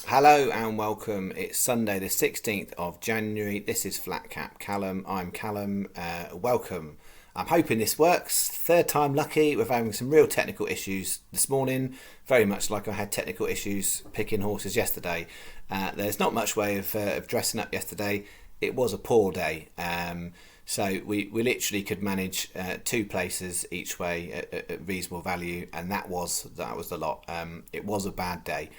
Hello and welcome. It's Sunday the 16th of January. This is Flat Cap Callum. I'm Callum. Welcome. I'm hoping this works. Third time lucky. We're having some real technical issues this morning. Very much like I had technical issues picking horses yesterday. There's not much way of dressing up yesterday. It was a poor day. So we literally could manage two places each way at reasonable value, and that was the lot. It was a bad day.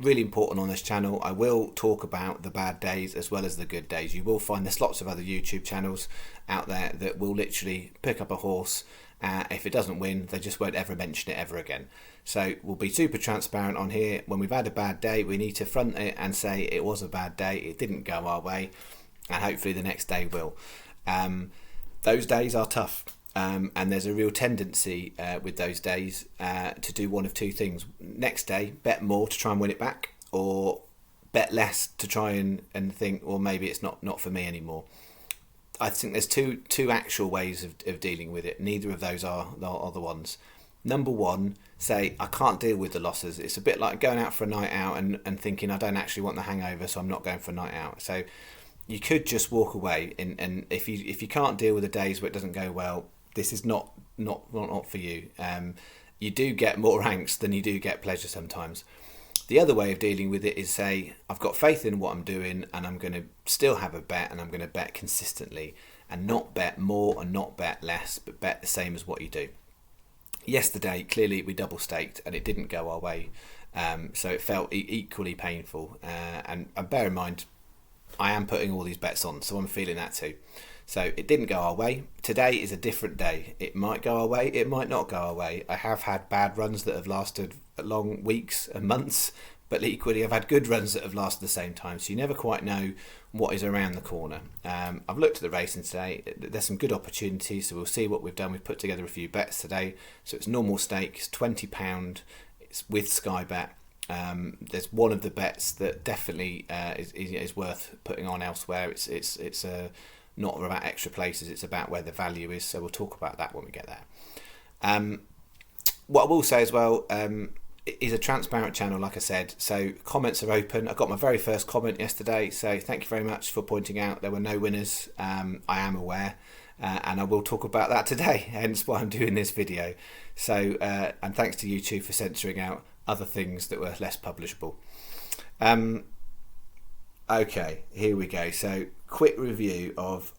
Really important on this channel. I will talk about the bad days as well as the good days. You will find there's lots of other YouTube channels out there that will literally pick up a horse. If it doesn't win, they just won't ever mention it ever again. So we'll be super transparent on here. When we've had a bad day, we need to front it and say it was a bad day. It didn't go our way, and hopefully the next day will. Those days are tough. And there's a real tendency with those days to do one of two things. Next day, bet more to try and win it back, or bet less to try and think, well, maybe it's not for me anymore. I think there's two actual ways of dealing with it. Neither of those are the ones. Number one, say, I can't deal with the losses. It's a bit like going out for a night out and thinking, I don't actually want the hangover, so I'm not going for a night out. So you could just walk away, and if you can't deal with the days where it doesn't go well, this is not for you. You do get more angst than you do get pleasure sometimes. The other way of dealing with it is say, I've got faith in what I'm doing, and I'm going to still have a bet, and I'm going to bet consistently, and not bet more and not bet less, but bet the same as what you do. Yesterday, clearly we double staked, and it didn't go our way, so it felt equally painful. And bear in mind, I am putting all these bets on, so I'm feeling that too. So it didn't go our way. Today is a different day. It might go our way, it might not go our way. I have had bad runs that have lasted long weeks and months, but equally I've had good runs that have lasted the same time. So you never quite know what is around the corner. I've looked at the racing today. There's some good opportunities, so we'll see what we've done. We've put together a few bets today. So it's normal stake, it's £20. It's with Sky Bet. There's one of the bets that definitely is worth putting on elsewhere. It's not about extra places, it's about where the value is, so we'll talk about that when we get there. What I will say as well, it is a transparent channel, like I said, so comments are open. I got my very first comment yesterday, so thank you very much for pointing out there were no winners. I am aware, and I will talk about that today, hence why I'm doing this video. So and thanks to YouTube for censoring out other things that were less publishable. Okay, here we go. So quick review of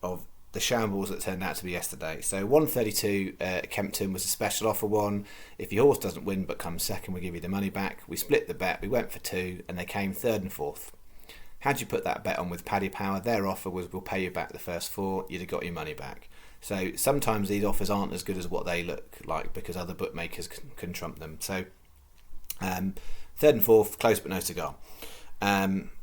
the shambles that turned out to be yesterday. So 132 Kempton was a special offer one. If your horse doesn't win but comes second, we give you the money back. We split the bet, we went for two, and they came third and fourth. Had you put that bet on with Paddy Power, their offer was we'll pay you back the first four, you'd have got your money back. So sometimes these offers aren't as good as what they look like because other bookmakers can trump them. So third and fourth, close but no cigar.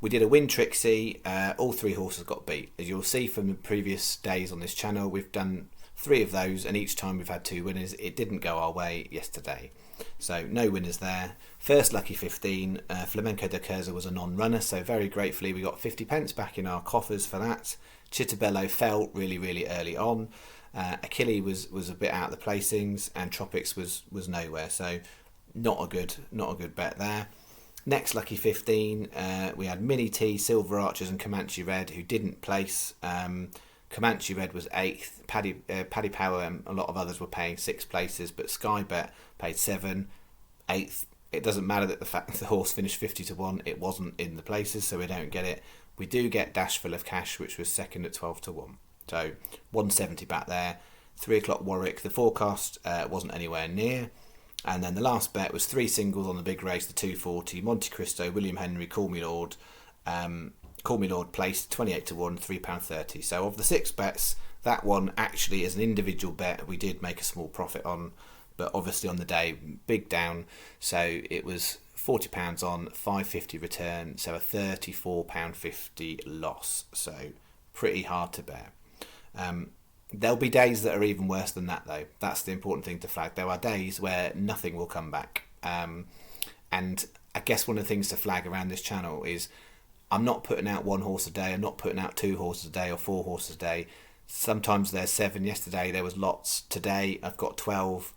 We did a win Trixie. All three horses got beat. As you'll see from the previous days on this channel, we've done three of those, and each time we've had two winners. It didn't go our way yesterday, so no winners there. First lucky 15, Flamenco de Curza was a non-runner, so very gratefully we got 50 pence back in our coffers for that. Chittabello fell really early on. Achilles was a bit out of the placings, and Tropics was nowhere, so not a good bet there. Next lucky 15, we had Mini T, Silver Archers and Comanche Red, who didn't place. Comanche Red was 8th, Paddy Power and a lot of others were paying 6 places, but Sky Bet paid 7, 8th. It doesn't matter that the fact that the horse finished 50 to 1, it wasn't in the places, so we don't get it. We do get Dash Full of Cash, which was second at 12 to 1. So 170 back there. 3 o'clock Warwick, the forecast wasn't anywhere near. And then the last bet was 3 singles on the big race, the 240, Monte Cristo, William Henry, Call Me Lord. Call Me Lord placed 28 to 1, £3.30. So of the 6 bets, that one actually is an individual bet we did make a small profit on, but obviously on the day, big down. So it was £40 on, £5.50 return, so a £34.50 loss. So pretty hard to bear. There'll be days that are even worse than that, though. That's the important thing to flag. There are days where nothing will come back. And I guess one of the things to flag around this channel is I'm not putting out 1 horse a day. I'm not putting out 2 horses a day or 4 horses a day. Sometimes there's 7. Yesterday there was lots. Today I've got 12.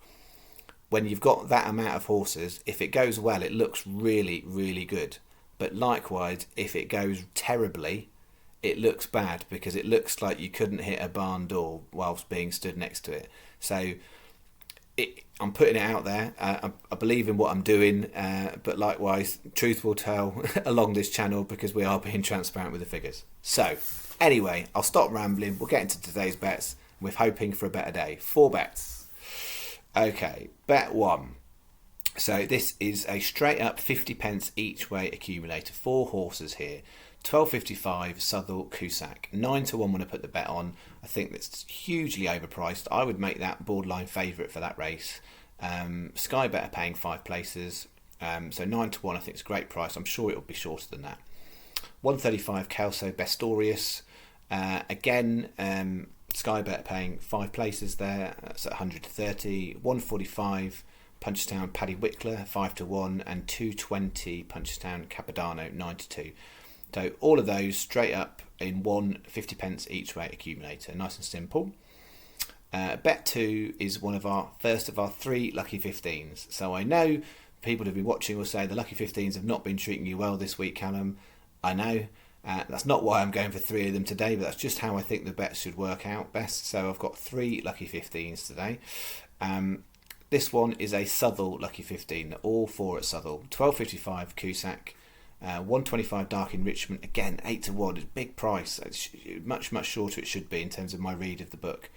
When you've got that amount of horses, if it goes well, it looks really good. But likewise, if it goes terribly, it looks bad because it looks like you couldn't hit a barn door whilst being stood next to it. So I'm putting it out there. I believe in what I'm doing, but likewise, truth will tell along this channel because we are being transparent with the figures. So anyway, I'll stop rambling. We'll get into today's bets with hoping for a better day. 4 bets. Okay, bet 1. So this is a straight up 50p each way accumulator. 4 horses here. 12.55 Southwell Cusack. 9 to 1 when I put the bet on. I think that's hugely overpriced. I would make that borderline favourite for that race. Sky Bet are paying 5 places. So 9 to 1 I think is a great price. I'm sure it'll be shorter than that. 135 Kelso Bestorius. Again, Sky Bet are paying 5 places there. That's at 130. 145 Punchestown Paddy Wickler 5 to 1, and 220 Punchestown Capodanno 9 to 2. So all of those straight up in one 50p each way accumulator. Nice and simple. Bet 2 is one of our first of our 3 lucky 15s. So I know people who've been watching will say the lucky 15s have not been treating you well this week, Callum. I know. That's not why I'm going for 3 of them today, but that's just how I think the bets should work out best. So I've got 3 lucky 15s today. This one is a Southwell lucky 15. All 4 at Southwell. 12.55 Cusack. 125 Dark Enrichment. Again, 8 to 1. It's a big price. It's much shorter it should be in terms of my read of the book.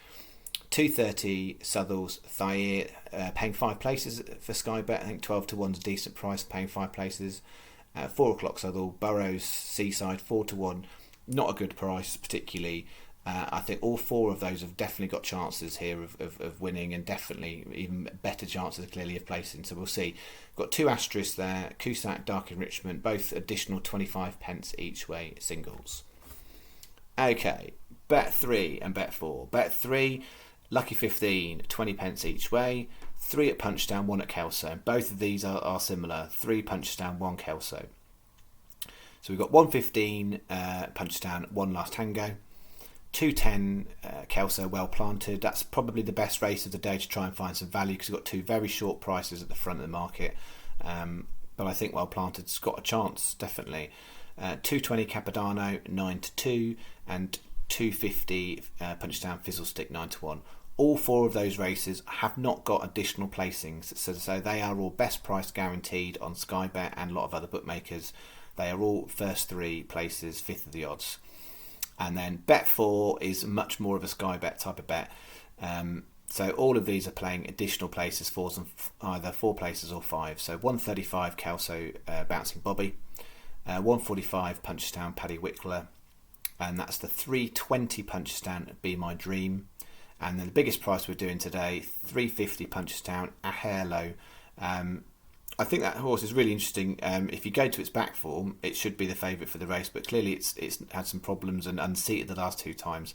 230 Southwell's Thayer, paying 5 places for Sky Bet. I think 12 to 1's a decent price, paying 5 places. 4 o'clock Southwell, Burrows Seaside, 4 to 1. Not a good price particularly. I think all 4 of those have definitely got chances here of winning, and definitely even better chances clearly of placing. So we'll see. Got 2 asterisks there. Cusack, Dark Enrichment, both additional 25p each way singles. Okay, bet 3 and bet 4. Bet 3, lucky 15, 20p each way. 3 at Punchestown, 1 at Kelso. Both of these are similar. 3 Punchestown, 1 Kelso. So we've got 115 Punchestown, 1 Last Tango. 210 Kelso Well Planted. That's probably the best race of the day to try and find some value because we've got 2 very short prices at the front of the market. But I think Well Planted's got a chance, definitely. 220 Capodanno 9 to 2, and 250 Punchestown Fizzlestick 9 to 1. All 4 of those races have not got additional placings, so they are all best price guaranteed on Sky Bet and a lot of other bookmakers. They are all first 3 places, 5th of the odds. And then bet 4 is much more of a Sky Bet type of bet. So all of these are playing additional places, either 4 places or 5. So 135 Kelso Bouncing Bobby, 145 Punchestown Paddy Wickler, and that's the 320 Punchestown Be My Dream. And then the biggest price we're doing today, 350 Punchestown A Hair Low. I think that horse is really interesting. If you go to its back form, it should be the favourite for the race, but clearly it's had some problems and unseated the last 2 times.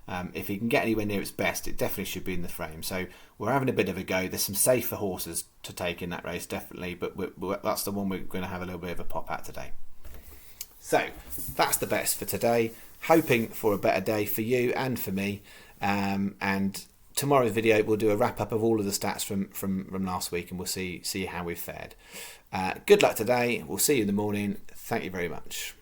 If he can get anywhere near its best, it definitely should be in the frame. So we're having a bit of a go. There's some safer horses to take in that race, definitely, but that's the one we're going to have a little bit of a pop at today. So that's the bets for today. Hoping for a better day for you and for me. And tomorrow's video we'll do a wrap up of all of the stats from last week, and we'll see how we've fared. Good luck today. We'll see you in the morning. Thank you very much.